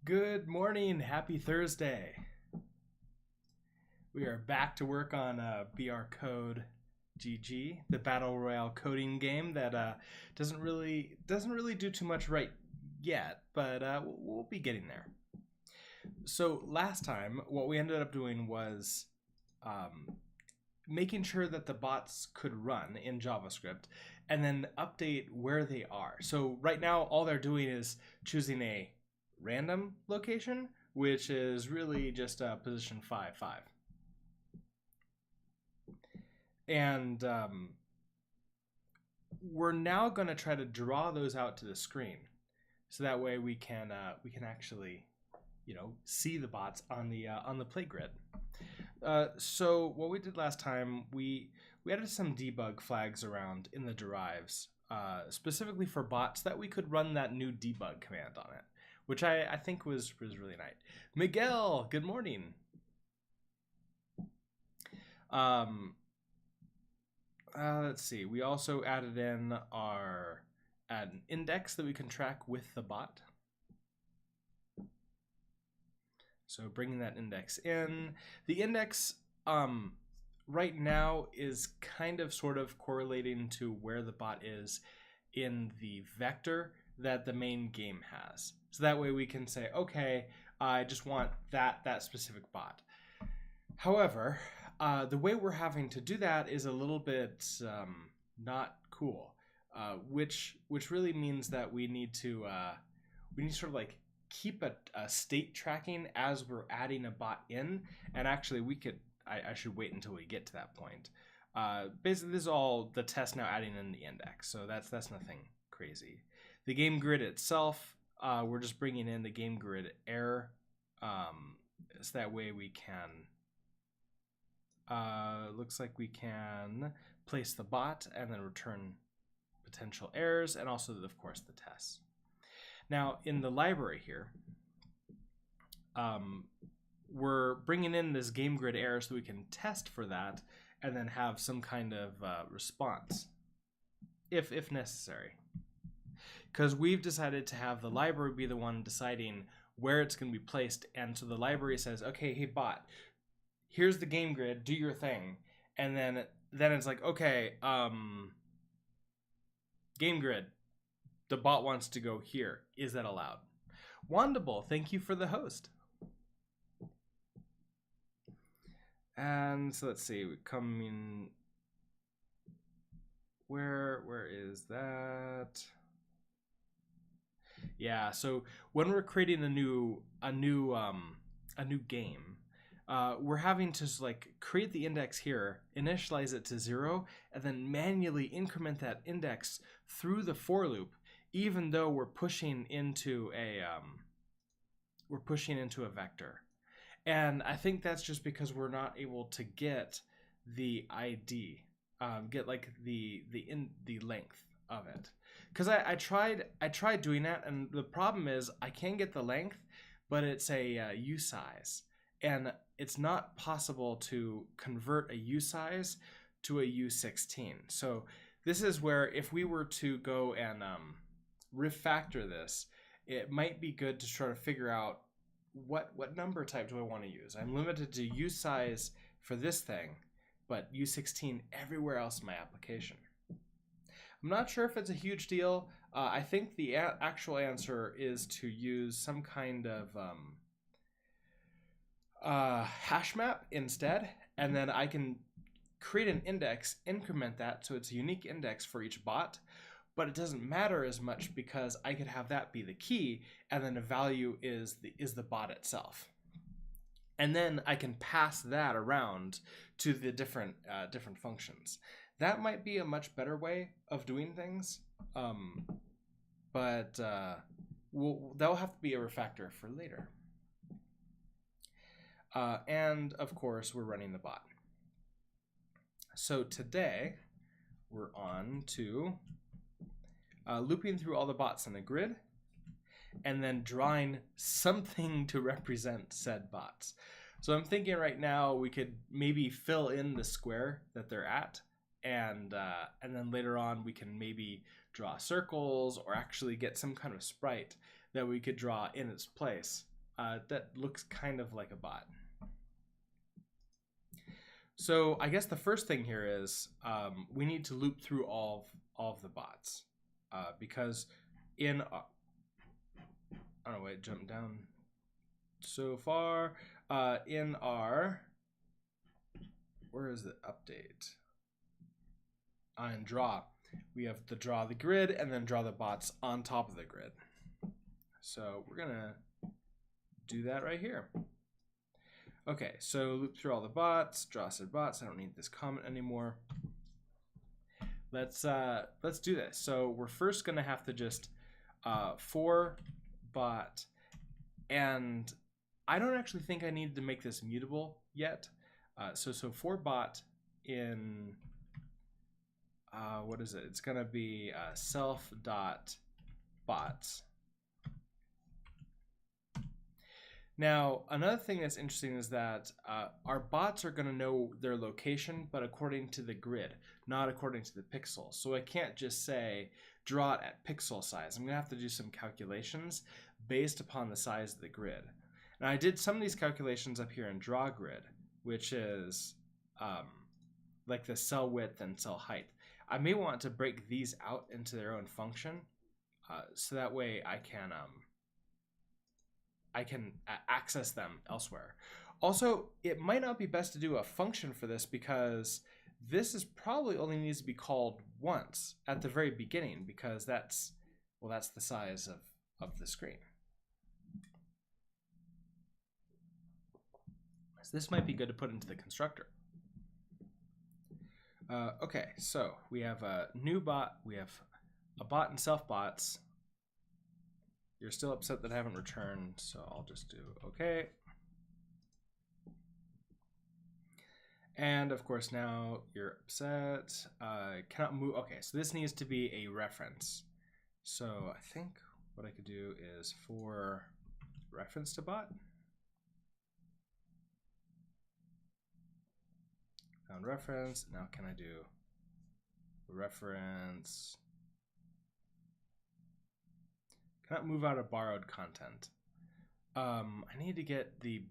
Good morning, happy Thursday. We are back to work on brcodegg, the battle royale coding game that doesn't really do too much right yet, but we'll be getting there. So last time, what we ended up doing was making sure that the bots could run in JavaScript and then update where they are. So right now, all they're doing is choosing a random location, which is really just position 5, 5. And we're now going to try to draw those out to the screen, so that way we can actually, see the bots on the play grid. So what we did last time, we added some debug flags around in the derives, specifically for bots that we could run that new debug command on it, which I think was really nice. Miguel, good morning. Let's see. We also added in an index that we can track with the bot. So bringing that index in. The index right now is kind of sort of correlating to where the bot is in the vector that the main game has. So that way we can say, okay, I just want that specific bot. However, the way we're having to do that is a little bit not cool, which really means that we need to sort of like keep a state tracking as we're adding a bot in, and actually I should wait until we get to that point. Basically, this is all the test now adding in the index, so that's nothing crazy. The game grid itself, we're just bringing in the game grid error, so that way we can. Looks like we can place the bot and then return potential errors, and also, of course, the tests. Now, in the library here, we're bringing in this game grid error so we can test for that and then have some kind of response, if necessary. Because we've decided to have the library be the one deciding where it's going to be placed, and so the library says, okay, hey bot, here's the game grid, do your thing. And then it's like, okay, game grid, the bot wants to go here. Is that allowed? Wonderful, thank you for the host. And so let's see, we come in, where is that? Yeah, so when we're creating a new game, we're having to like create the index here, initialize it to 0, and then manually increment that index through the for loop, even though we're pushing into a vector. And I think that's just because we're not able to get the ID, get like the length of it. Because I tried doing that, and the problem is I can get the length, but it's a U size. And it's not possible to convert a U size to a U16. So this is where if we were to go and refactor this, it might be good to try to figure out what number type do I want to use. I'm limited to U size for this thing, but U16 everywhere else in my application. I'm not sure if it's a huge deal. I think the actual answer is to use some kind of hash map instead, and then I can create an index, increment that so it's a unique index for each bot, but it doesn't matter as much because I could have that be the key, and then the value is the bot itself. And then I can pass that around to the different functions. That might be a much better way of doing things, but that'll have to be a refactor for later. And of course, we're running the bot. So today, we're on to looping through all the bots in the grid, and then drawing something to represent said bots. So I'm thinking right now we could maybe fill in the square that they're at, and then later on we can maybe draw circles or actually get some kind of sprite that we could draw in its place. that looks kind of like a bot. So I guess the first thing here is we need to loop through all of the bots because in I don't know, wait, jump down so far in our, where is the update? In draw, we have the draw the grid and then draw the bots on top of the grid. So we're gonna do that right here. Okay, so loop through all the bots, draw said bots. I don't need this comment anymore. Let's do this. So we're first gonna have to just for bot, and I don't actually think I need to make this mutable yet. So for bot in what is it? It's gonna be self dot bots. Now, another thing that's interesting is that our bots are going to know their location, but according to the grid, not according to the pixels. So I can't just say draw it at pixel size. I'm going to have to do some calculations based upon the size of the grid. And I did some of these calculations up here in draw grid, which is like the cell width and cell height. I may want to break these out into their own function, so that way I can access them elsewhere. Also, it might not be best to do a function for this because this is probably only needs to be called once at the very beginning, because that's the size of the screen. So this might be good to put into the constructor. Okay, so we have a new bot, we have a bot and self bots. You're still upset that I haven't returned, so I'll just do okay. And of course now you're upset. Cannot move. Okay, so this needs to be a reference. So I think what I could do is for reference to bot. Found reference. Now can I do reference? Cannot move out of borrowed content. I need to get the,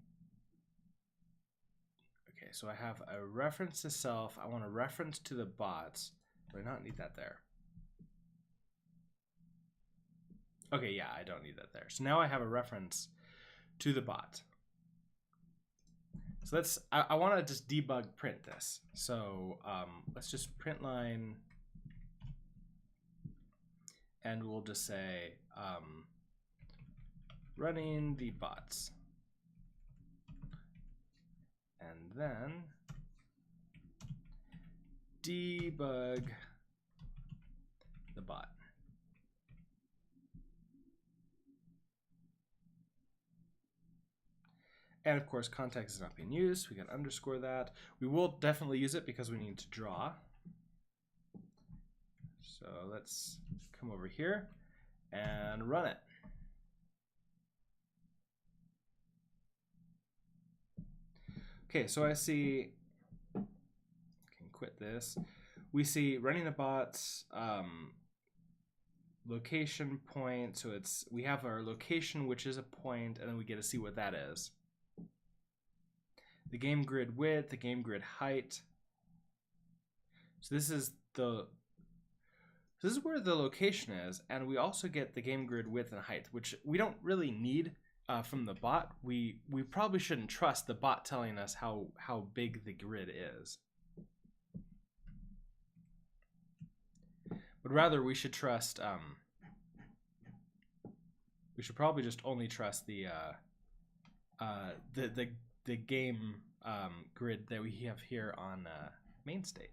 okay, so I have a reference to self. I want a reference to the bots. Do I not need that there? Okay, yeah, I don't need that there. So now I have a reference to the bot. So let's, I want to just debug print this. So let's just print line, and we'll just say running the bots, and then debug the bot. And of course, context is not being used. We can underscore that. We will definitely use it because we need to draw. So let's come over here and run it. Okay, so I see, I can quit this. We see running the bots, location point. So we have our location, which is a point, and then we get to see what that is. The game grid width, the game grid height. So this is where the location is, and we also get the game grid width and height, which we don't really need from the bot. We probably shouldn't trust the bot telling us how big the grid is, but rather we should trust. We should probably just only trust the game grid that we have here on main state.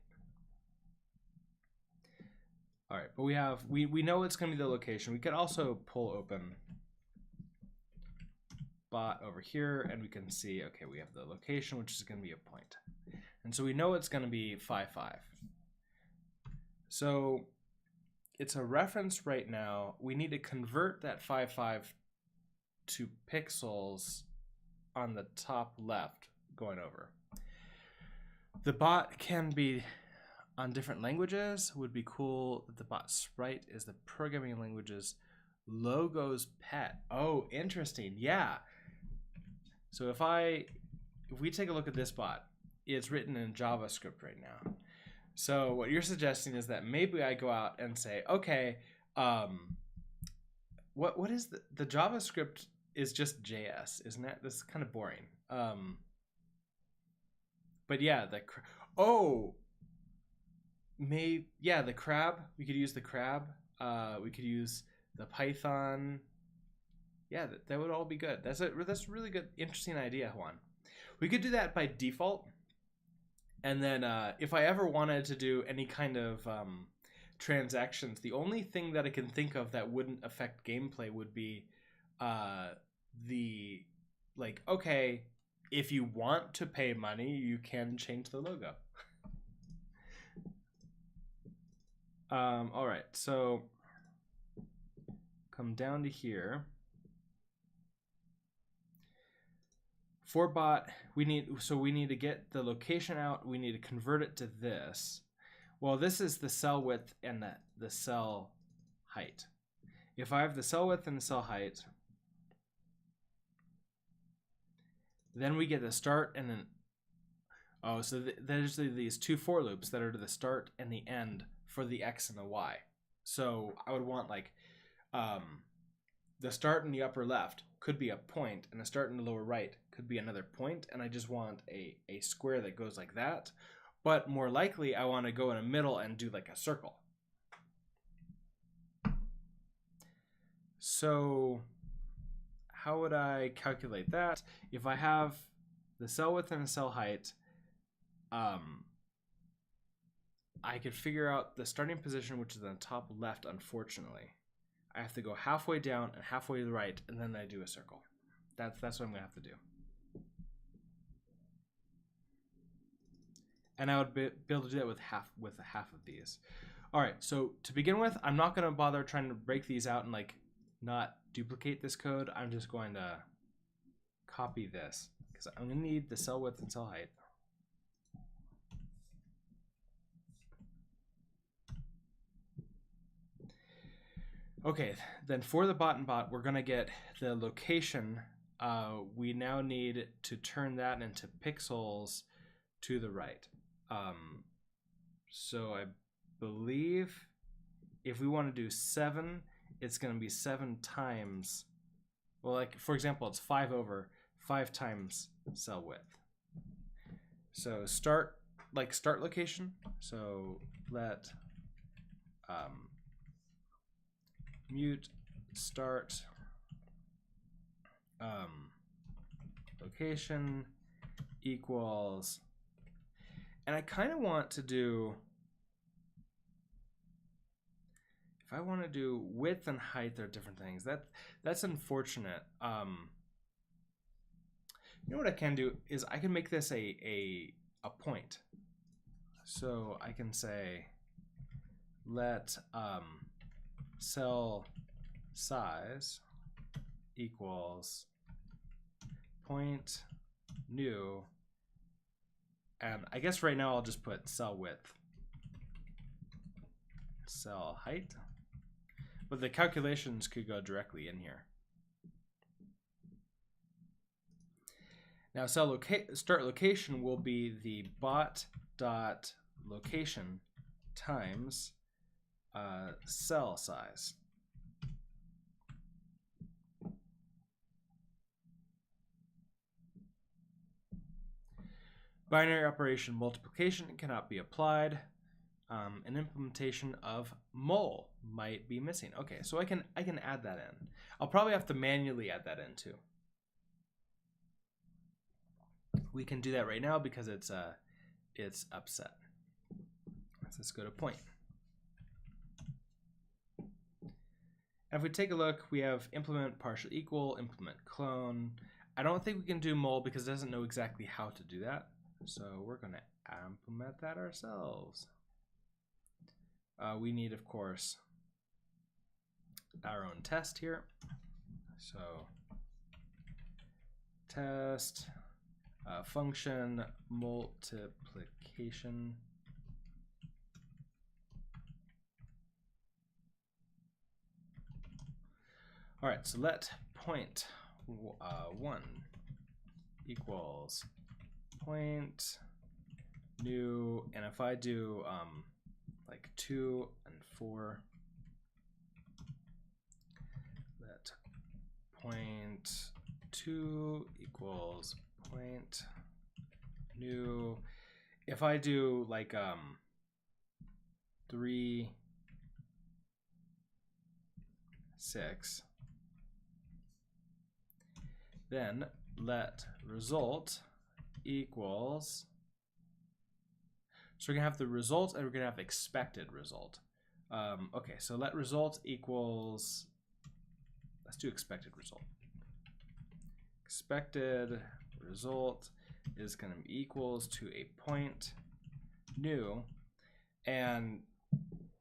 All right, but we know it's going to be the location. We could also pull open bot over here, and we can see, okay, we have the location, which is going to be a point. And so we know it's going to be 5, 5. So it's a reference right now. We need to convert that 5, 5 to pixels on the top left going over. The bot can be on different languages. Would be cool that the bot sprite is the programming language's logo's pet. Oh, interesting. Yeah. So if we take a look at this bot, it's written in JavaScript right now. So what you're suggesting is that maybe I go out and say, okay, what is the JavaScript is just JS, isn't it? This is kind of boring. But yeah, the crab. We could use the crab. We could use the Python. Yeah, that would all be good. That's a really good, interesting idea, Juan. We could do that by default. And then if I ever wanted to do any kind of transactions, the only thing that I can think of that wouldn't affect gameplay would be okay, if you want to pay money, you can change the logo. All right, so come down to here. For bot, we need to get the location out. We need to convert it to this. Well, this is the cell width and the cell height. If I have the cell width and the cell height, then we get the start and then, so there's these two for loops that are to the start and the end for the X and the Y. So I would want like the start in the upper left could be a point, and the start in the lower right could be another point, and I just want a square that goes like that. But more likely, I want to go in the middle and do like a circle. So how would I calculate that? If I have the cell width and the cell height, I could figure out the starting position, which is on the top left, unfortunately. I have to go halfway down and halfway to the right, and then I do a circle. That's what I'm going to have to do. And I would be able to do that with half of these. All right, so to begin with, I'm not going to bother trying to break these out and like not duplicate this code. I'm just going to copy this because I'm going to need the cell width and cell height. Okay, then for the bot and bot, we're going to get the location. We now need to turn that into pixels to the right. So I believe if we want to do 7, it's going to be 7 times, well, like for example, it's 5 times cell width. So start location. So let mute start location equals, and I kind of want to do, if I want to do width and height, they're different things. That's unfortunate. You know what I can do is I can make this a point. So I can say let cell size equals point new, and I guess right now I'll just put cell width, cell height, but the calculations could go directly in here. Now start location will be the bot.location times cell size. Binary operation multiplication cannot be applied. An implementation of mul might be missing. Okay, so I can add that in. I'll probably have to manually add that in too. We can do that right now because it's upset. Let's go to point. And if we take a look, we have implement partial equal, implement clone. I don't think we can do mul because it doesn't know exactly how to do that. So we're going to implement that ourselves. We need, of course, our own test here. So test function multiplication. All right, so let point 1 equals point new, and if I do like 2 and 4, let point 2 equals point new. If I do like 3, 6, then let result equals, so we're gonna have the result and we're gonna have expected result. Okay, so let result equals, let's do expected result. Expected result is gonna be equals to a point new, and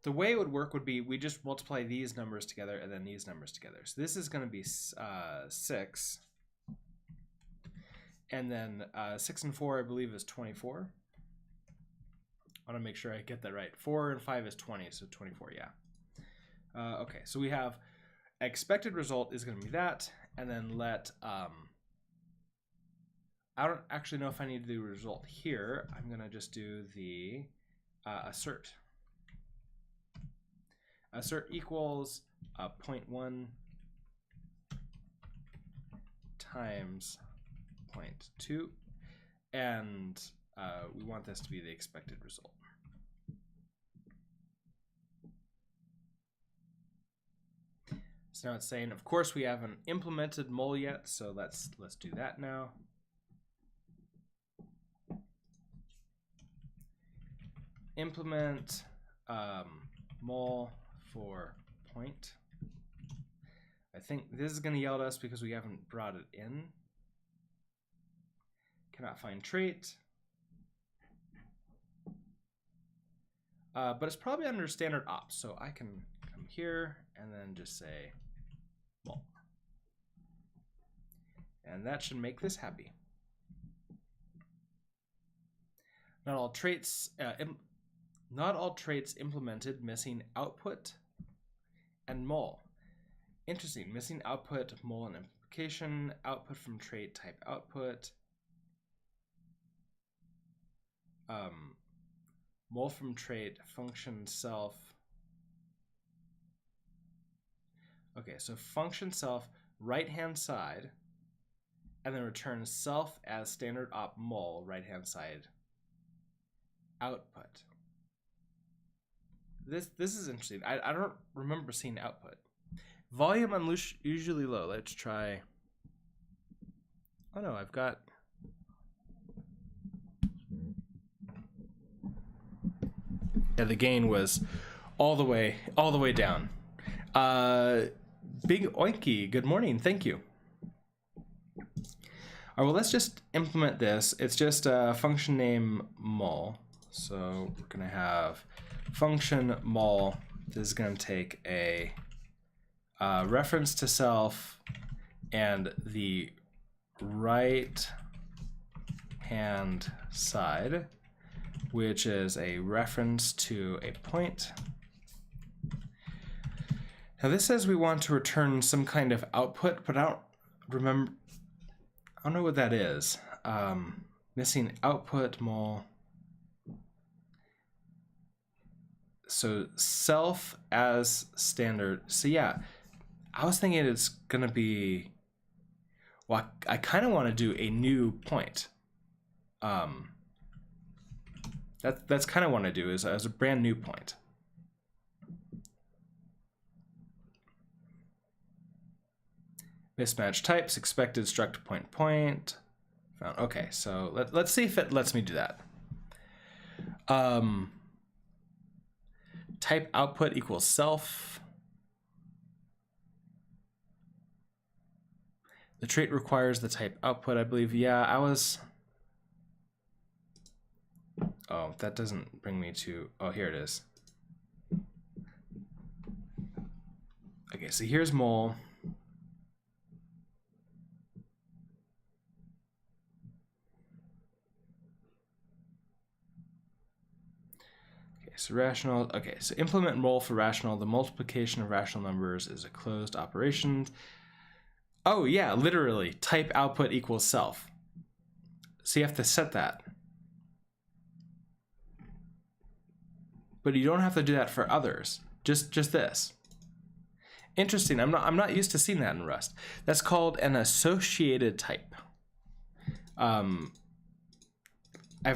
the way it would work would be we just multiply these numbers together and then these numbers together. So this is gonna be 6, and then 6 and 4 I believe is 24. I want to make sure I get that right. 4 and 5 is 20, so 24, yeah. Okay, so we have expected result is going to be that, and then let, I don't actually know if I need to do result here. I'm going to just do the assert. Assert equals 0.1 times 0.2, and we want this to be the expected result. So now it's saying, of course, we haven't implemented mul yet, so let's do that now. Implement mul for point. I think this is going to yell at us because we haven't brought it in. Cannot find trait. But it's probably under standard ops, so I can come here and then just say mul. And that should make this happy. Not all traits implemented, missing output and mul. Interesting, missing output, mul and implication, output from trait type output. Mul from trait, function self. Okay, so function self, right-hand side, and then return self as standard op mul, right-hand side, output. This is interesting. I don't remember seeing output. Volume unusually low. Let's try. Oh no, I've got. Yeah, the gain was all the way down. Big Oinky, good morning, thank you. All right, well, let's just implement this. It's just a function name mul. So we're gonna have function mul. This is gonna take a reference to self and the right hand side, which is a reference to a point. Now this says we want to return some kind of output, but I don't know what that is. Missing output mul. So self as standard. So yeah, I was thinking it's gonna be, well, I kind of want to do a new point. That's kind of what I do is as a brand new point. Mismatch types, expected struct point. Found. Okay, so let's see if it lets me do that. Type output equals self. The trait requires the type output, I believe. Yeah, I was. Oh, that doesn't bring me to. Oh, here it is. Okay, so here's mul. So rational, okay, so implement mul for rational. The multiplication of rational numbers is a closed operation. Oh yeah, literally, type output equals self. So you have to set that. But you don't have to do that for others. Just this. Interesting. I'm not used to seeing that in Rust. That's called an associated type. I've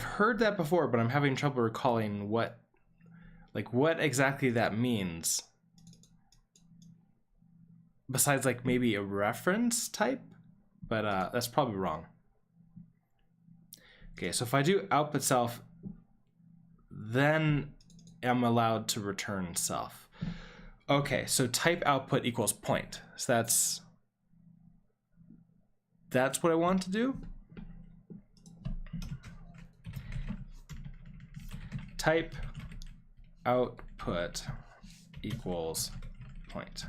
heard that before, but I'm having trouble recalling what exactly that means. Besides like maybe a reference type, but that's probably wrong. Okay, so if I do output self, then I'm allowed to return self. Okay, so type output equals point. So that's what I want to do. Type output equals point.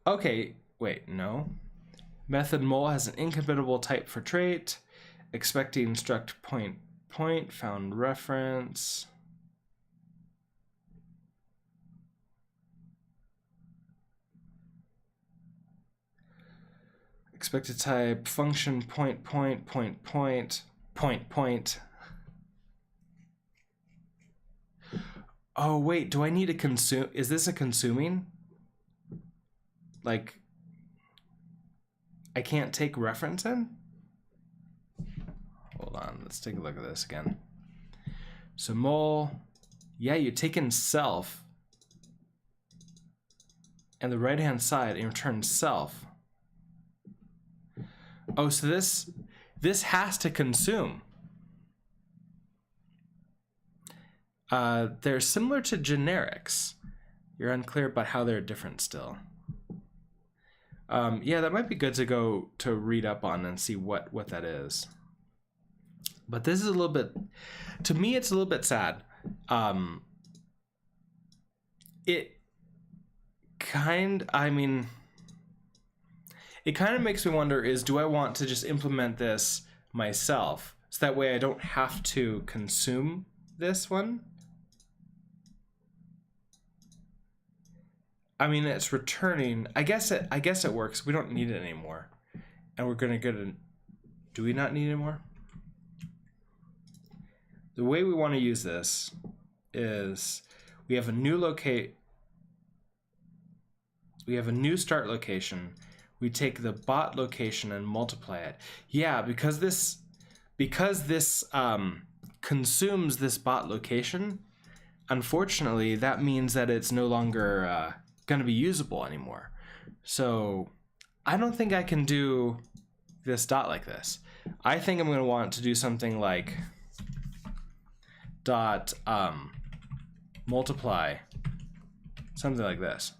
Okay, wait, no. Method mul has an incompatible type for trait. Expecting struct point found reference. Expected type function point. Oh wait, do I need a consume? Is this a consuming? Like, I can't take reference in? Hold on, let's take a look at this again. So mul, yeah, you take in self and the right hand side and return self. Oh, so this has to consume. They're similar to generics. You're unclear about how they're different still. Yeah, that might be good to go to read up on and see what that is. But this is a little bit, to me, it's a little bit sad. It kind of makes me wonder do I want to just implement this myself so that way I don't have to consume this one? I mean, it's returning. I guess it works. We don't need it anymore. And we're gonna go to, do we not need it anymore? The way we want to use this is we have a new start location. We take the bot location and multiply it. Yeah, because this consumes this bot location, unfortunately, that means that it's no longer going to be usable anymore. So I don't think I can do this dot like this. I think I'm going to want to do something like dot multiply, something like this.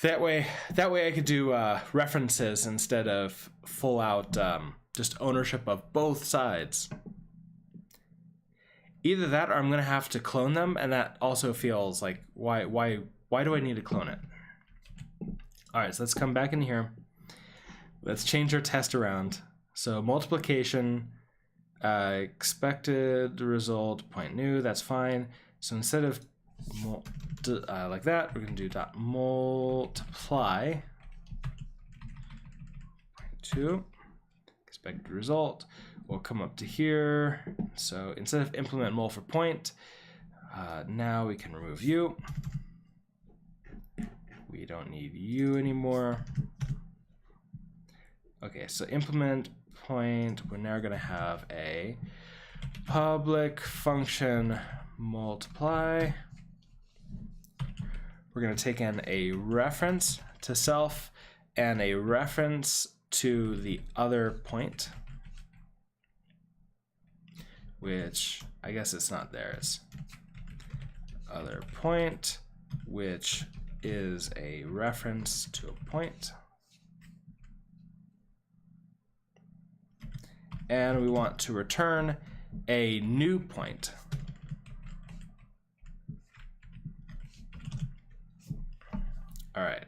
That way I could do references instead of full out just ownership of both sides. Either that or I'm gonna have to clone them, and that also feels like why do I need to clone it? All right, so let's come back in here. Let's change our test around. So multiplication, expected result point new, that's fine. So instead of like that, we're gonna do dot multiply point 2 expected result. We'll come up to here. So instead of implement mul for point, now we can remove u. We don't need u anymore. Okay, so implement point, we're now gonna have a public function multiply. We're gonna take in a reference to self and a reference to the other point, which I guess it's not there, it's other point, which is a reference to a point. And we want to return a new point. All right.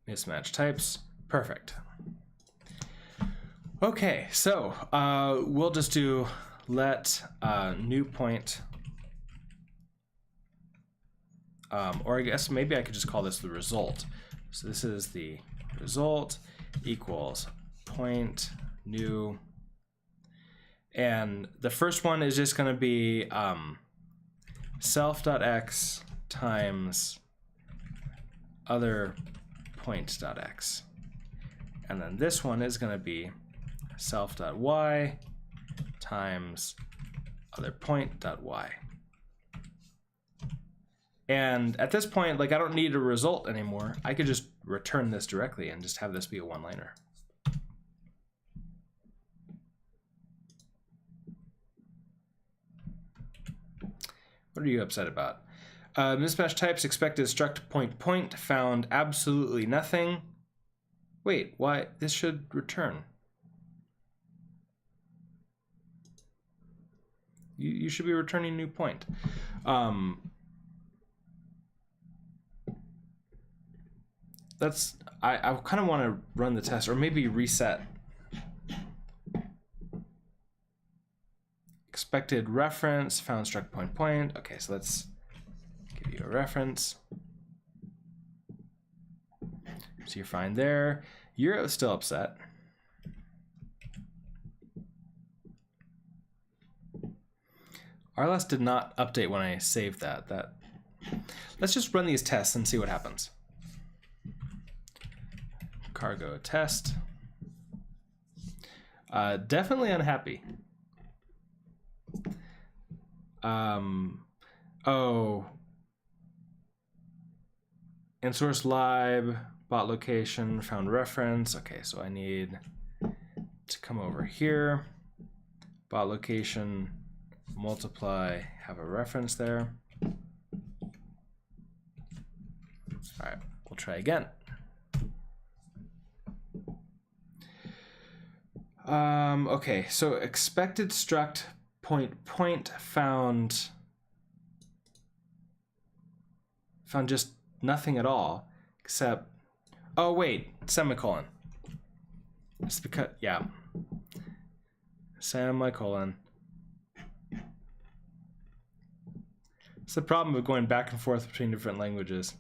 Mismatch types, perfect. Okay, so we'll just do let new point or I guess maybe I could just call this the result. So this is the result equals point new, and the first one is just going to be self.x times other point.x, and then this one is going to be self.y times other point.y. And at this point, like, I don't need a result anymore. I could just return this directly and just have this be a one-liner. What are you upset about? Mismatch types expected struct point found absolutely nothing. Wait, why? This should return. You should be returning new point. I kind of want to run the test, or maybe reset. Expected reference found struct point. Okay, so let's give you a reference. So you're fine there. You're still upset. RLS did not update when I saved that. Let's just run these tests and see what happens. Cargo test. Definitely unhappy. Oh. In source lib, bot location, found reference. Okay, so I need to come over here. Bot location, multiply, have a reference there. All right, we'll try again. Okay, so expected struct point found just nothing at all, except, oh wait, semicolon. It's because, yeah, semicolon. It's the problem with going back and forth between different languages.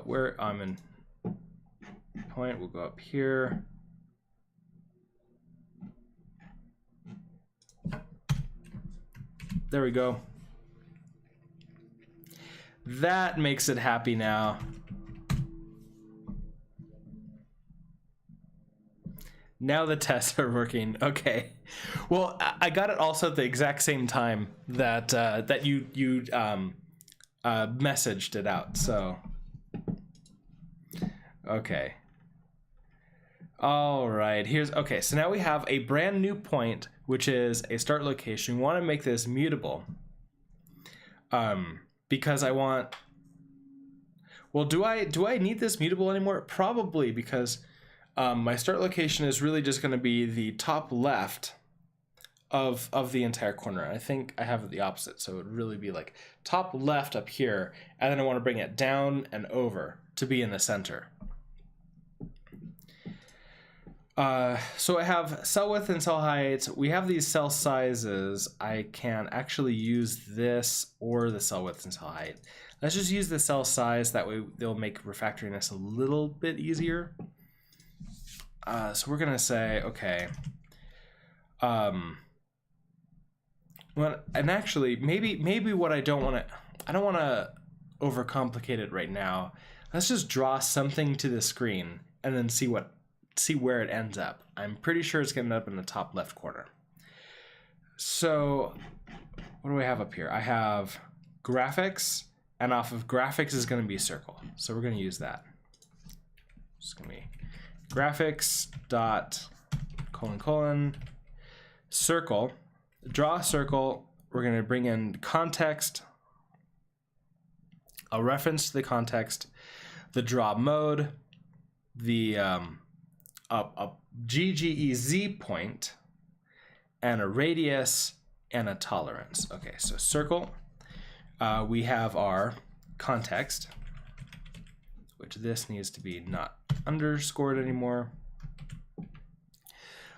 Where I'm in point, we'll go up here. There we go. That makes it happy now. Now the tests are working. Okay. Well, I got it also at the exact same time that that you messaged it out. So okay. All right. Here's okay. So now we have a brand new point, which is a start location. We want to make this mutable. Because I want. Well, do I need this mutable anymore? Probably, because my start location is really just going to be the top left of the entire corner. I think I have it the opposite, so it would really be like top left up here, and then I want to bring it down and over to be in the center. So I have cell width and cell height. We have these cell sizes. I can actually use this or the cell width and cell height. Let's just use the cell size. That way they'll make refactoring this a little bit easier. So we're gonna say, okay. Well, and actually, maybe what I don't want to overcomplicate it right now. Let's just draw something to the screen and then see where it ends up. I'm pretty sure it's going to end up in the top left corner. So what do I have up here? I have graphics, and off of graphics is going to be circle. So we're going to use that. It's going to be graphics dot : circle. Draw a circle. We're going to bring in context, a reference to the context, the draw mode, the a GGEZ point, and a radius, and a tolerance. Okay, so circle. We have our context, which this needs to be not underscored anymore.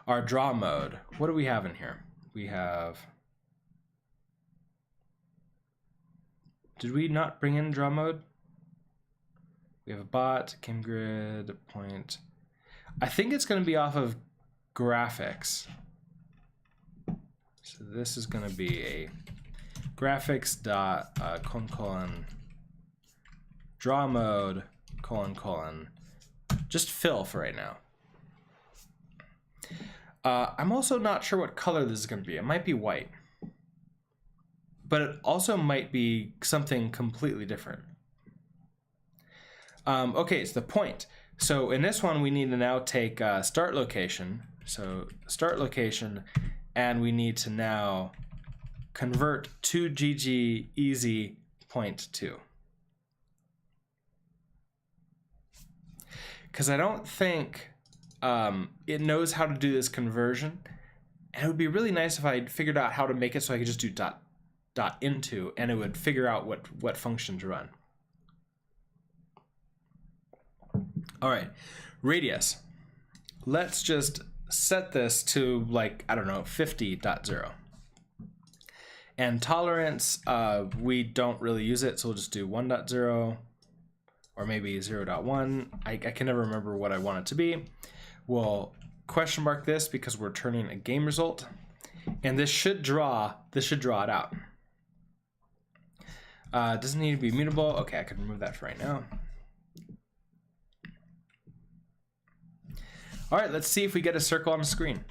Our draw mode. What do we have in here? We have Did we not bring in draw mode? We have a bot, game grid, point. I think it's going to be off of graphics. So this is going to be a graphics dot colon draw mode colon just fill for right now. I'm also not sure what color this is going to be. It might be white, but it also might be something completely different. Okay, it's the point. So in this one, we need to now take start location. So start location, and we need to now convert 2GG easy point 2. Because I don't think it knows how to do this conversion. And it would be really nice if I figured out how to make it so I could just do dot into, and it would figure out what function to run. All right, radius. Let's just set this to, like, I don't know, 50.0. And tolerance, we don't really use it, so we'll just do 1.0 or maybe 0.1. I can never remember what I want it to be. We'll question mark this because we're turning a game result, and this should draw it out. Doesn't need to be mutable. Okay, I can remove that for right now. All right, let's see if we get a circle on the screen.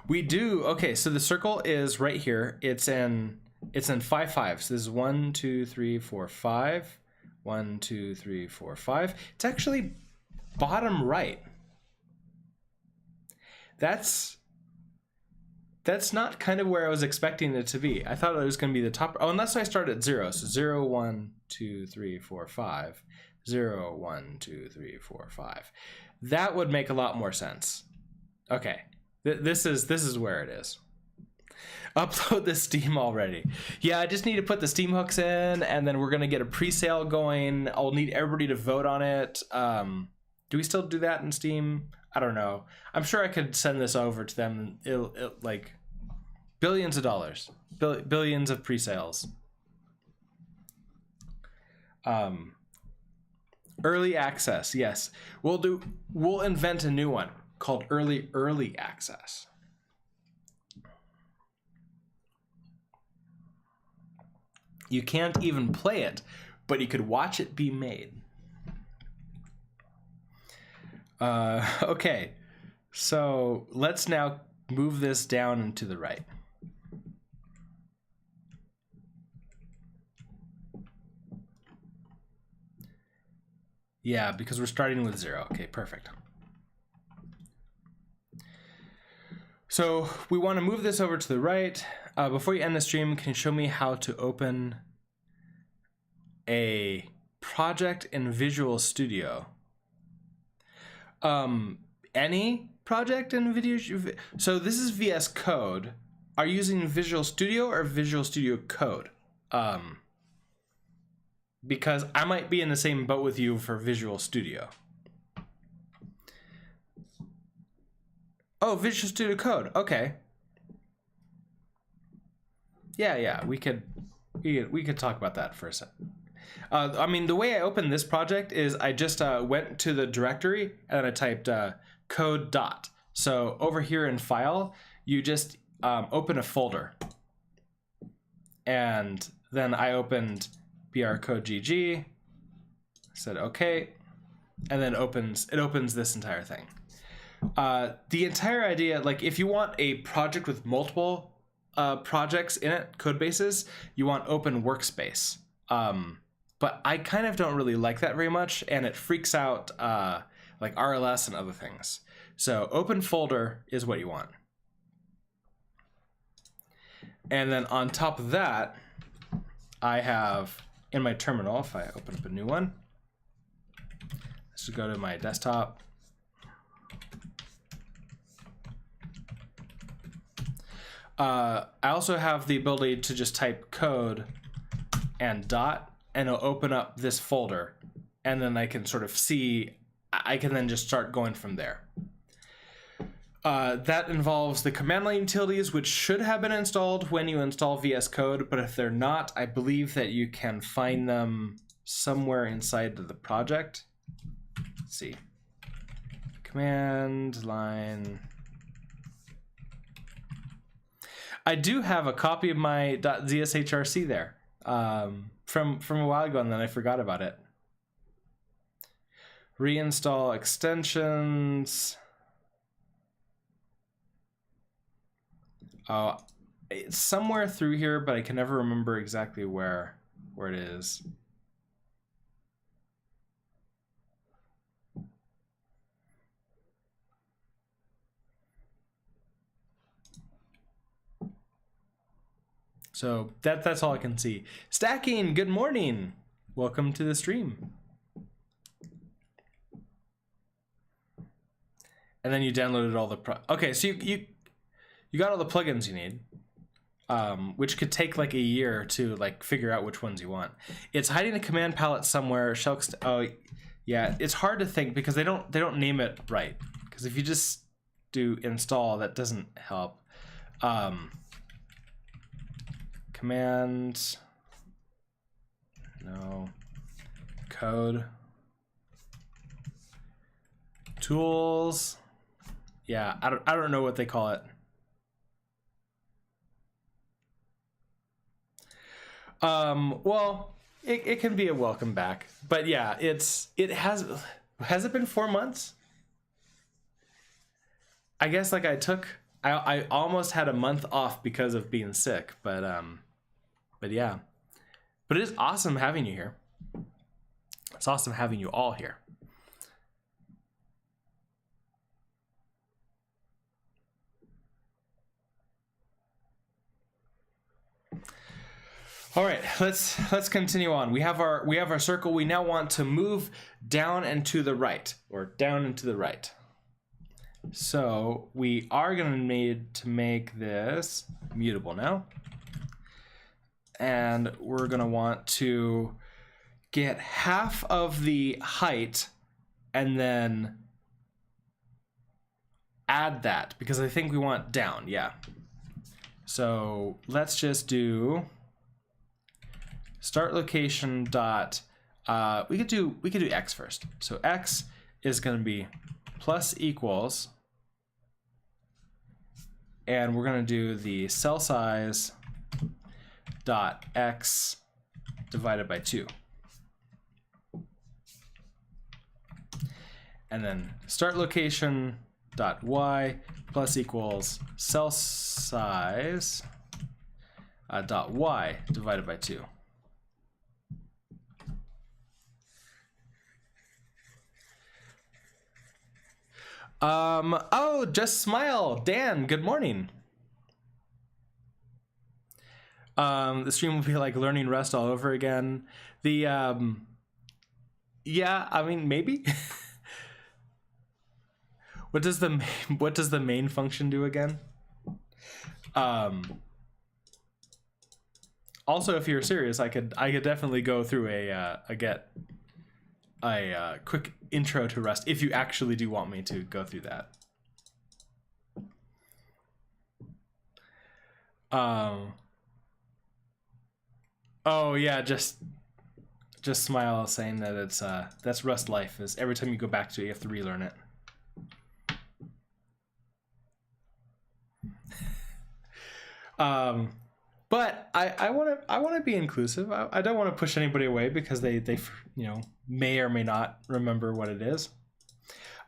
We do. Okay, so the circle is right here. It's in 5 5. So this is 1 2 3 4 5. 1 2 3 4 5. It's actually bottom right. That's not kind of where I was expecting it to be. I thought it was going to be the top. Oh, unless I start at 0. So 0 1 2 3 4 5. 0 1 2 3 4 5. That would make a lot more sense. Okay. This is where it is. Upload the Steam already. Yeah, I just need to put the Steam hooks in, and then we're gonna get a pre-sale going. I'll need everybody to vote on it. Do we still do that in Steam? I don't know. I'm sure I could send this over to them. It'll like billions of dollars, billions of pre-sales. Early access. Yes, we'll invent a new one called early access. You can't even play it, but you could watch it be made. Okay, so let's now move this down and to the right. Yeah, because we're starting with 0. Okay, perfect. So we want to move this over to the right. Before you end the stream, can you show me how to open a project in Visual Studio? Any project in Visual? So this is VS Code. Are you using Visual Studio or Visual Studio Code? Because I might be in the same boat with you for Visual Studio. Oh, Visual Studio Code. Okay. Yeah, we could talk about that for a second. I mean, the way I opened this project is I just went to the directory and then I typed code dot. So over here in File, you just open a folder, and then I opened brcodegg, said okay, and then it opens this entire thing. The entire idea, like if you want a project with multiple projects in it, code bases, you want open workspace. But I kind of don't really like that very much, and it freaks out like RLS and other things. So open folder is what you want. And then on top of that, I have in my terminal, if I open up a new one, let's just go to my desktop. I also have the ability to just type code and dot, and it'll open up this folder, and then I can sort of see, I can then just start going from there. That involves the command line utilities, which should have been installed when you install VS Code, but if they're not, I believe that you can find them somewhere inside of the project. Let's see. Command line. I do have a copy of my .zshrc there from a while ago, and then I forgot about it. Reinstall extensions. It's somewhere through here, but I can never remember exactly where it is. So that's all I can see. Stacking, good morning. Welcome to the stream. And then you downloaded all the okay, so you got all the plugins you need, which could take like a year to like figure out which ones you want. It's hiding the command palette somewhere. Oh, yeah, it's hard to think because they don't name it right. Because if you just do install, that doesn't help. Command, no, code, tools. Yeah, I don't know what they call it. Well, it can be a welcome back, but yeah, has it been 4 months? I guess like I almost had a month off because of being sick, but yeah, but it is awesome having you here. It's awesome having you all here. All right, let's continue on. We have our circle. We now want to move down and to the right, or down and to the right. So we are going to need to make this mutable now. And we're going to want to get half of the height and then add that, because I think we want down, yeah. So let's just do start location dot, we could do x first. So x is going to be plus equals, and we're going to do the cell size dot x divided by 2. And then start location dot y plus equals cell size dot y divided by 2. Oh, just smile. Dan, good morning. The stream will be like learning Rust all over again. Yeah, I mean, maybe. What does the main function do again? Also, if you're serious, I could definitely go through a quick intro to Rust if you actually do want me to go through that. Oh yeah, just smile, saying that it's that's Rust life. Is every time you go back to it, you have to relearn it. But I want to be inclusive. I don't want to push anybody away because they may or may not remember what it is.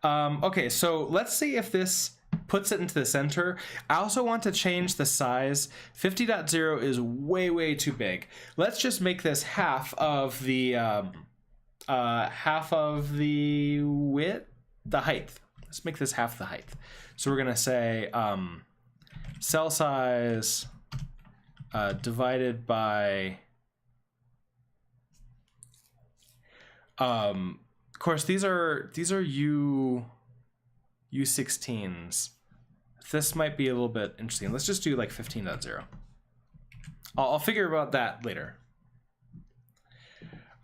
Okay, so let's see if this puts it into the center. I also want to change the size. 50.0 is way too big. Let's just make this half of the width, the height. Let's make this half the height. So we're gonna say cell size divided by, of course these are U16s. This might be a little bit interesting. Let's just do like 15.0. I'll figure about that later.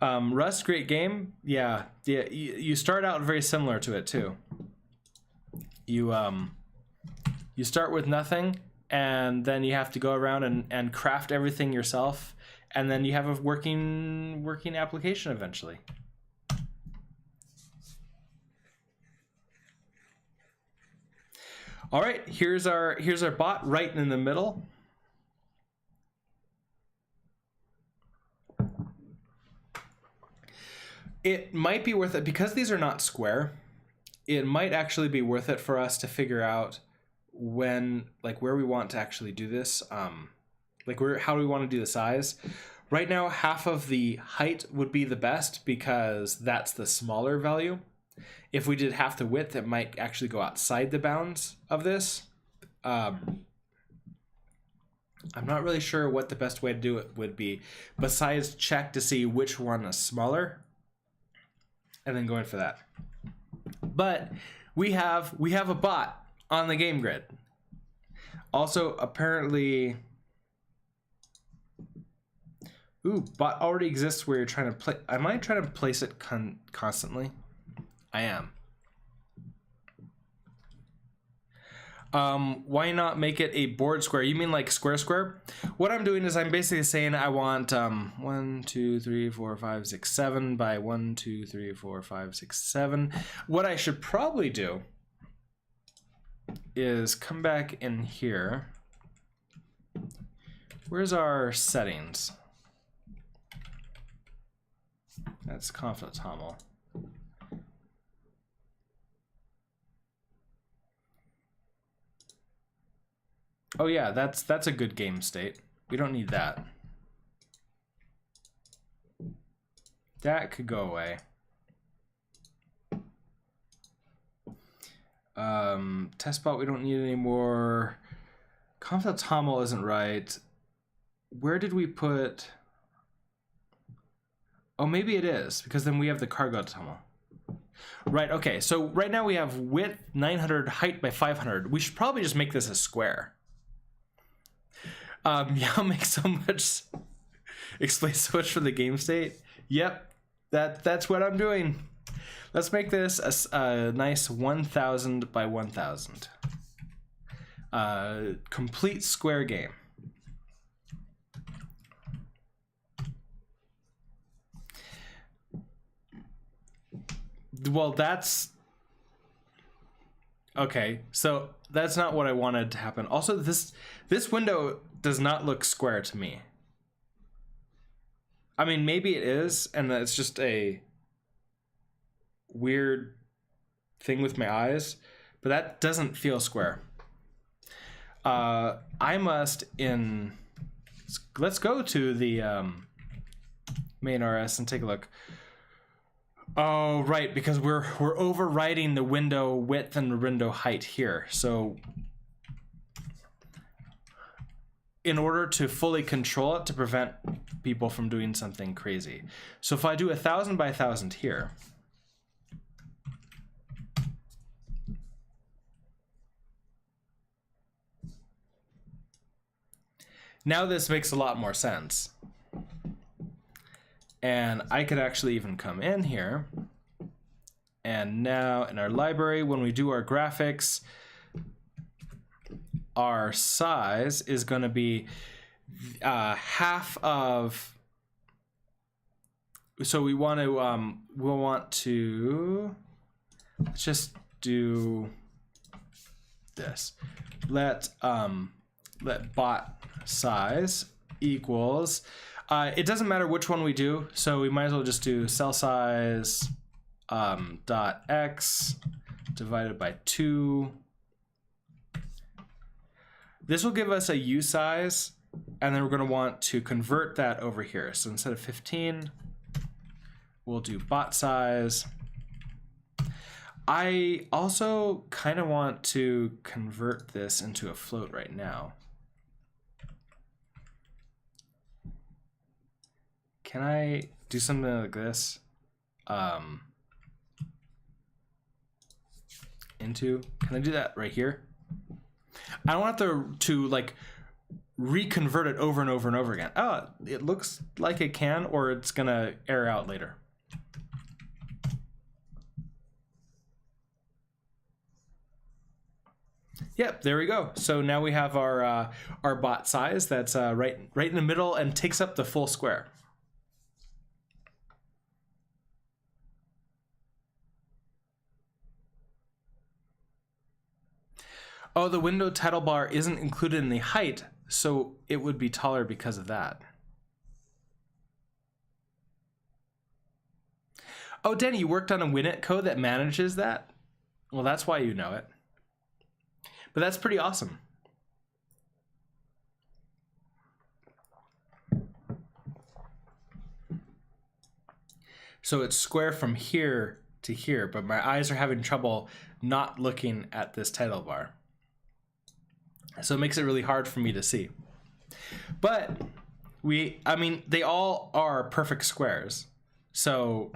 Rust, great game. Yeah. You start out very similar to it too. You You start with nothing, and then you have to go around and craft everything yourself, and then you have a working application eventually. All right, here's our bot right in the middle. It might be worth it, because these are not square, it might actually be worth it for us to figure out when, like, where we want to actually do this. Like, how do we want to do the size? Right now, half of the height would be the best because that's the smaller value. If we did half the width, it might actually go outside the bounds of this. I'm not really sure what the best way to do it would be, besides check to see which one is smaller, and then go in for that. But we have a bot on the game grid. Also, apparently, bot already exists where you're trying to play. Am I trying to place it constantly? I am. Why not make it a board square? You mean like square? What I'm doing is I'm basically saying I want 1, 2, 3, 4, 5, 6, 7 by 1, 2, 3, 4, 5, 6, 7. What I should probably do is come back in here. Where's our settings? That's confidence HOML. Oh yeah, that's a good game state. We don't need that. That could go away. Test bot we don't need anymore. Confidence HOML isn't right. Where did we put? Oh, maybe it is, because then we have the cargo HOML. Right, okay, so right now we have width 900, height by 500. We should probably just make this a square. Yeah, I'll make so much, explain so much for the game state. Yep, that's what I'm doing. Let's make this a nice 1000 by 1000. Complete square game. Well, that's okay. So that's not what I wanted to happen. Also, this window does not look square to me. I mean, maybe it is, and it's just a weird thing with my eyes, but that doesn't feel square. I must let's go to the main RS and take a look. Oh, right, because we're overriding the window width and the window height here. So in order to fully control it, to prevent people from doing something crazy. So if I do 1000 by 1000 here, now this makes a lot more sense. And I could actually even come in here, and now in our library, when we do our graphics, our size is going to be half of. So we want to we'll want to let's just do this. Let bot size equals. It doesn't matter which one we do, so we might as well just do cell size dot x divided by 2. This will give us a U size, and then we're going to want to convert that over here. So instead of 15, we'll do bot size. I also kind of want to convert this into a float right now. Can I do something like this? Can I do that right here? I don't have to like reconvert it over and over and over again. Oh, it looks like it can, or it's gonna error out later. Yep, there we go. So now we have our bot size that's right in the middle and takes up the full square. Oh, the window title bar isn't included in the height, so it would be taller because of that. Oh, Danny, you worked on a Winit code that manages that? Well, that's why you know it. But that's pretty awesome. So it's square from here to here, but my eyes are having trouble not looking at this title bar. So it makes it really hard for me to see. But I mean, they all are perfect squares. So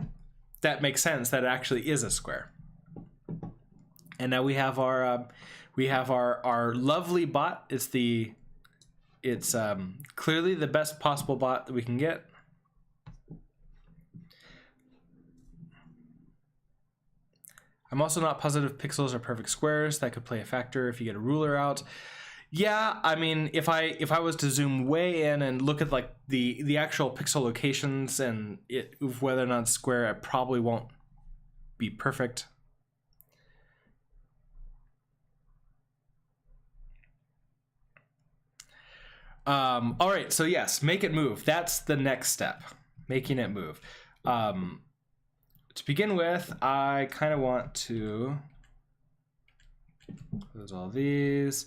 that makes sense that it actually is a square. And now we have our lovely bot. It's clearly the best possible bot that we can get. I'm also not positive pixels are perfect squares. That could play a factor if you get a ruler out. Yeah, I mean, if I was to zoom way in and look at like the actual pixel locations and whether or not it's square, it probably won't be perfect. All right, so yes, make it move. That's the next step, making it move. To begin with, I kind of want to close all these.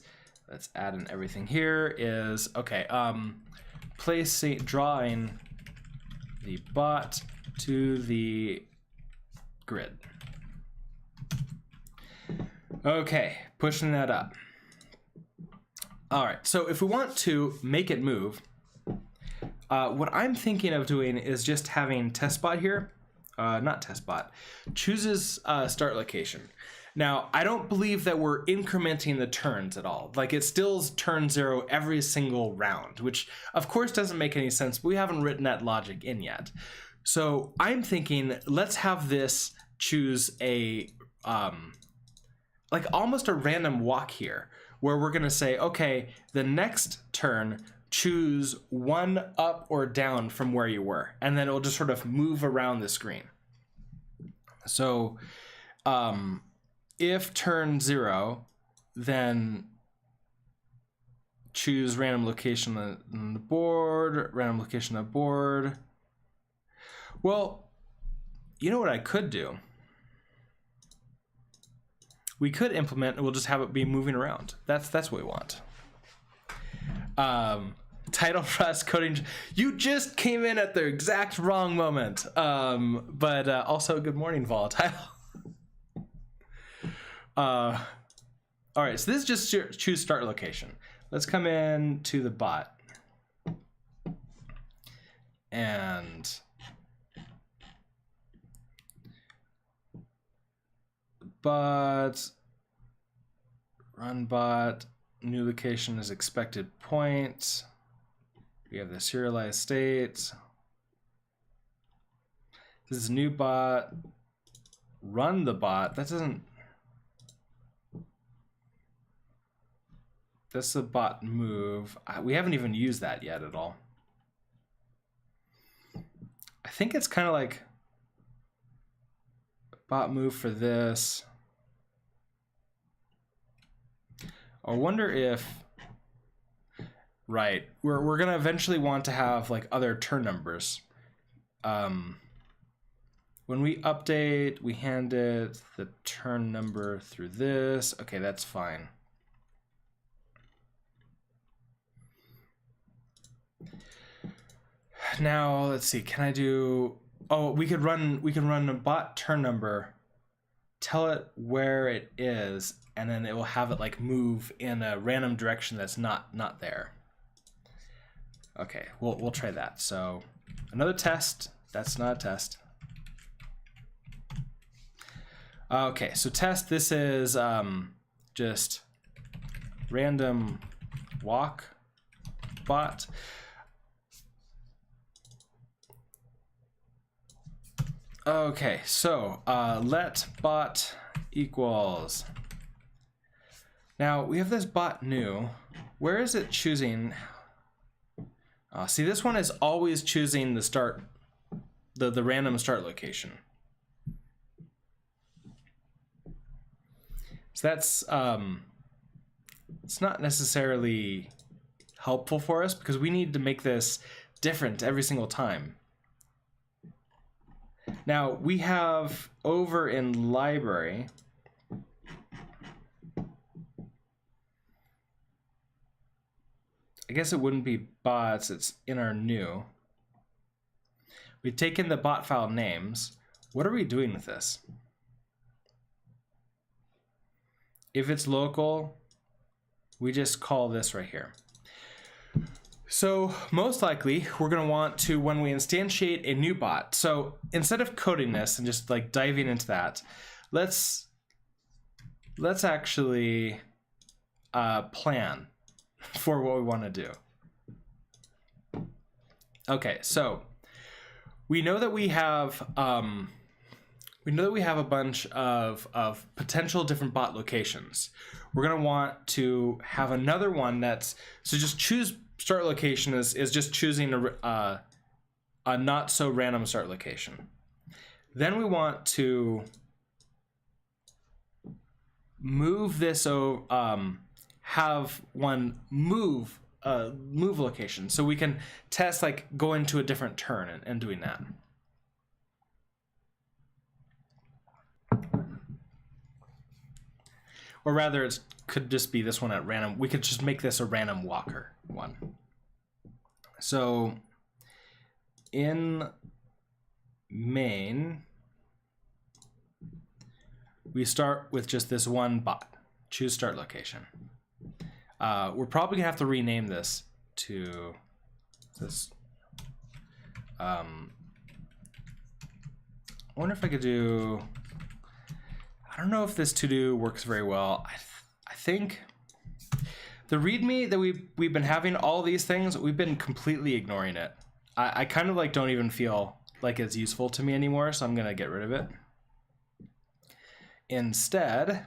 Let's add in everything here is, okay, drawing the bot to the grid. Okay, pushing that up. All right, so if we want to make it move, what I'm thinking of doing is just having testbot here, not testbot, chooses start location. Now, I don't believe that we're incrementing the turns at all. Like, it still's turn 0 every single round, which of course doesn't make any sense, but we haven't written that logic in yet. So I'm thinking, let's have this choose a, like almost a random walk here, where we're gonna say, okay, the next turn, choose one up or down from where you were, and then it'll just sort of move around the screen. So, if turn 0, then choose random location on the board, random location on the board. Well, you know what I could do? We could implement, and we'll just have it be moving around. That's what we want. Title Rust coding. You just came in at the exact wrong moment. But also, good morning, Volatile. All right, so this is just choose start location. Let's come in to the bot. And bot, run bot, new location is expected point. We have the serialized state. This is new bot, run the bot. That doesn't, that's the bot move. We haven't even used that yet at all. I think it's kind of like bot move for this. I wonder if, right, we're gonna eventually want to have like other turn numbers. When we update, we hand it the turn number through this. Okay, that's fine. Now let's see. Can I do? Oh, we could run a bot turn number. Tell it where it is, and then it will have it like move in a random direction that's not there. Okay, we'll try that. So another test. That's not a test. Okay, so test. This is just random walk bot. Okay, so let bot equals Now we have this bot new. Where is it choosing? See, this one is always choosing the start, the random start location. So that's it's not necessarily helpful for us because we need to make this different every single time. Now we have over in library, I guess it wouldn't be bots, it's in our new. We've taken the bot file names. What are we doing with this? If it's local, we just call this right here. So most likely we're gonna want to, when we instantiate a new bot, so instead of coding this and just like diving into that, let's actually plan for what we want to do. Okay, so we know that we have a bunch of potential different bot locations. We're gonna want to have another one that's, so just choose start location is just choosing a not so random start location. Then we want to move this over, have one move location, so we can test like going to a different turn and doing that. Or rather, it could just be this one at random. We could just make this a random walker one. So in main, we start with just this one bot. Choose start location. We're probably gonna have to rename this to this. I wonder if I could do, I don't know if this to-do works very well. I think the README that we've been having, all these things, we've been completely ignoring it. I kind of like don't even feel like it's useful to me anymore, so I'm gonna get rid of it. Instead,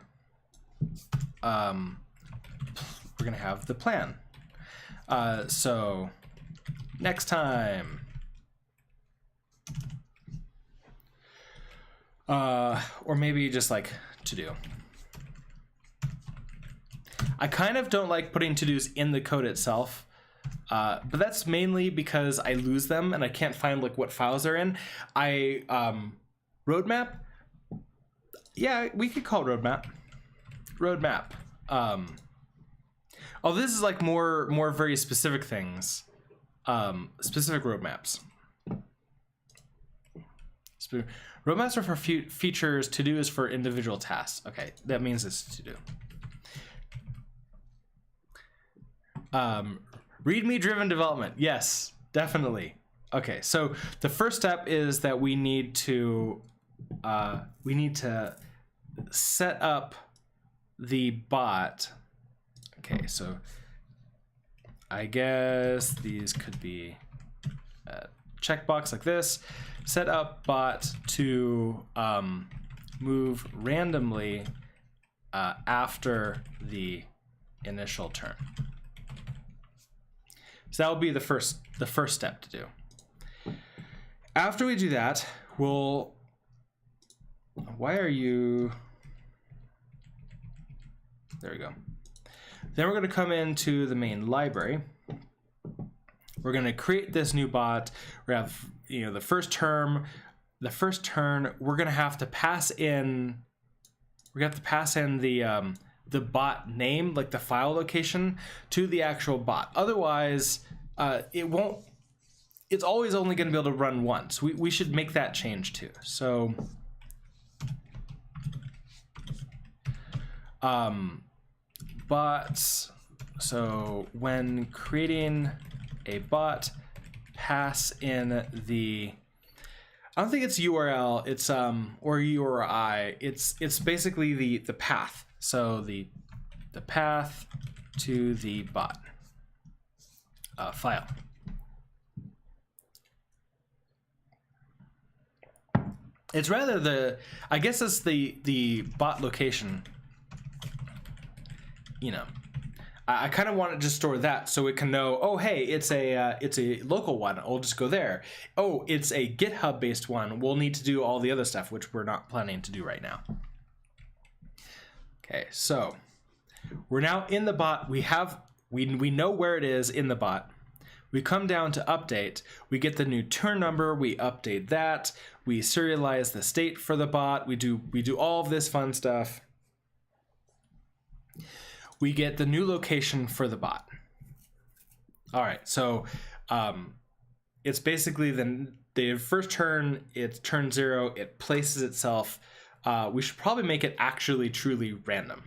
we're gonna have the plan. So next time, or maybe just like to do. I kind of don't like putting to-dos in the code itself, but that's mainly because I lose them and I can't find like what files they're in. Roadmap. Yeah, we could call it roadmap. Oh, this is like more very specific things, specific roadmaps. Roadmaps are for features. To do is for individual tasks. Okay, that means it's to do. README driven development. Yes, definitely. Okay, so the first step is that we need to set up the bot. Okay, so I guess these could be a checkbox like this. Set up bot to move randomly after the initial turn. So that will be the first step to do. After we do that, we'll, why are you, there we go. Then we're going to come into the main library. We're going to create this new bot. We have, the first turn, we're going to have to pass in, the bot name, like the file location, to the actual bot. Otherwise, it's always only going to be able to run once. We should make that change too. So, bots. So when creating a bot, pass in the, I don't think it's URL, it's or URI. It's basically the path. So the path to the bot file. It's rather I guess it's the bot location. you know, I kind of want to just store that so it can know, oh, hey, it's a local one. I'll just go there. Oh, it's a GitHub based one. We'll need to do all the other stuff, which we're not planning to do right now. Okay, so we're now in the bot. We know where it is in the bot. We come down to update. We get the new turn number. We update that. We serialize the state for the bot. We do all of this fun stuff. We get the new location for the bot. All right, so it's basically the first turn, it's turn 0, it places itself. We should probably make it actually truly random.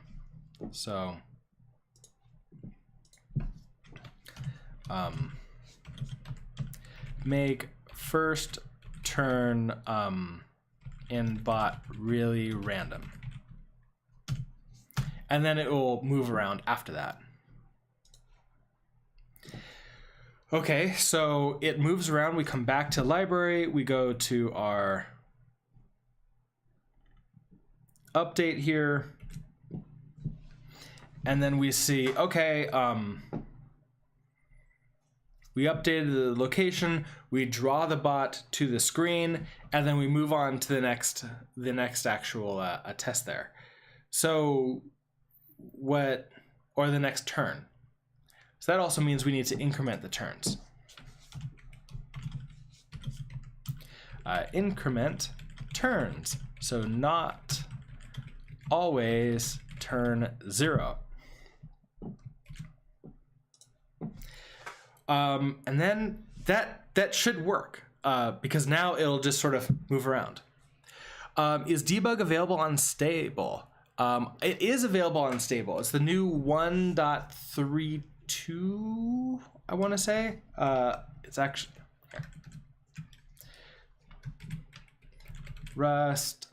So make first turn in bot really random. And then it will move around after that. Okay, so it moves around. We come back to library. We go to our update here. And then we see, okay, we updated the location. We draw the bot to the screen, and then we move on to the next actual test there. So or the next turn. So that also means we need to increment the turns. Increment turns. So not always turn 0. And then that should work because now it'll just sort of move around. Is debug available on stable? It is available on stable. It's the new 1.32, I want to say. It's actually here. Rust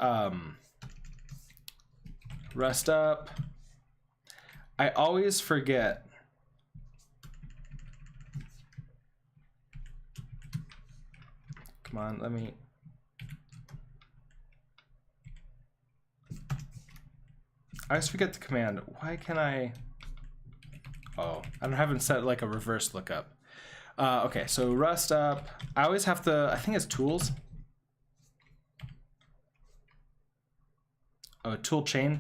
up. I always forget. Come on, let me. I always forget the command. Why can I? Oh, I haven't set like a reverse lookup. Okay, so rust up. I always have to. I think it's tools. Oh, tool chain.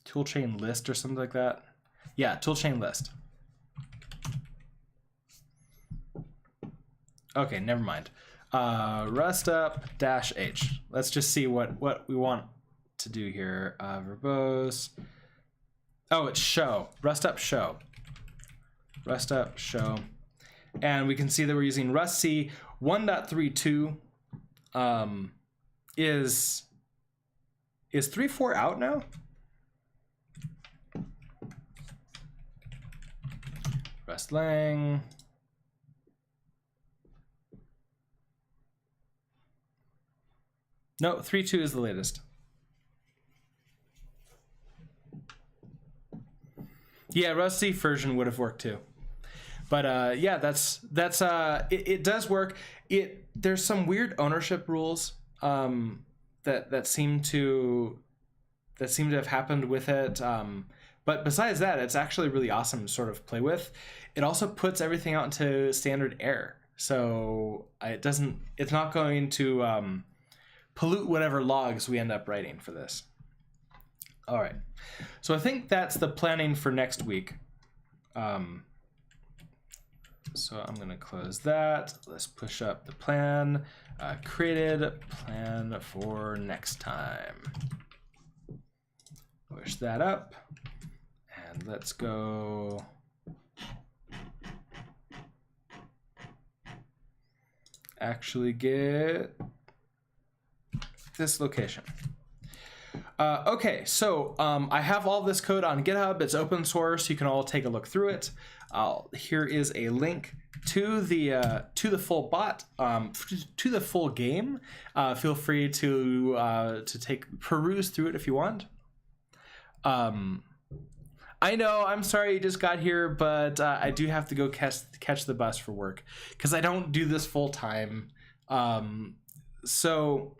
Tool chain list or something like that. Yeah, tool chain list. Okay, never mind. Rust up -h. Let's just see what we want to do here. Verbose. Oh, it's show. Rust up show. Rust up show. And we can see that we're using Rust C 1.32. Is 3.4 out now? Rustlang. No, 3.2 is the latest. Yeah, Rust C version would have worked too. But yeah, that's it does work. There's some weird ownership rules that seem to have happened with it. But besides that, it's actually really awesome to sort of play with. It also puts everything out into standard air, so it's not going to pollute whatever logs we end up writing for this. All right, so I think that's the planning for next week. So I'm going to close that. Let's push up the plan. Created plan for next time. Push that up. And let's go. Actually get this location. Okay, so I have all this code on GitHub. It's open source. You can all take a look through it. Here is a link to the full bot, to the full game. Feel free to peruse through it if you want. I know, I'm sorry you just got here, but I do have to go catch the bus for work because I don't do this full time. So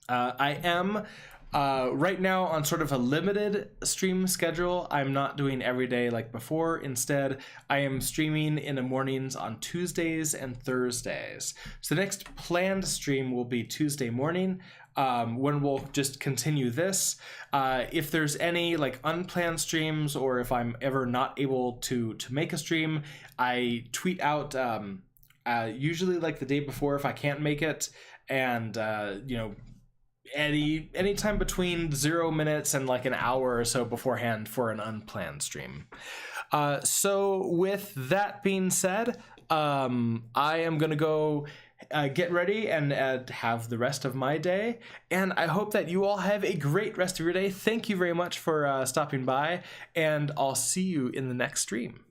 I am Right now, on sort of a limited stream schedule, I'm not doing every day like before. Instead, I am streaming in the mornings on Tuesdays and Thursdays. So the next planned stream will be Tuesday morning, when we'll just continue this. If there's any like unplanned streams, or if I'm ever not able to make a stream, I tweet out usually like the day before if I can't make it, and you know, any time between 0 minutes and like an hour or so beforehand for an unplanned stream. So with that being said, I am gonna go get ready and have the rest of my day, and I hope that you all have a great rest of your day. Thank you very much for stopping by, and I'll see you in the next stream.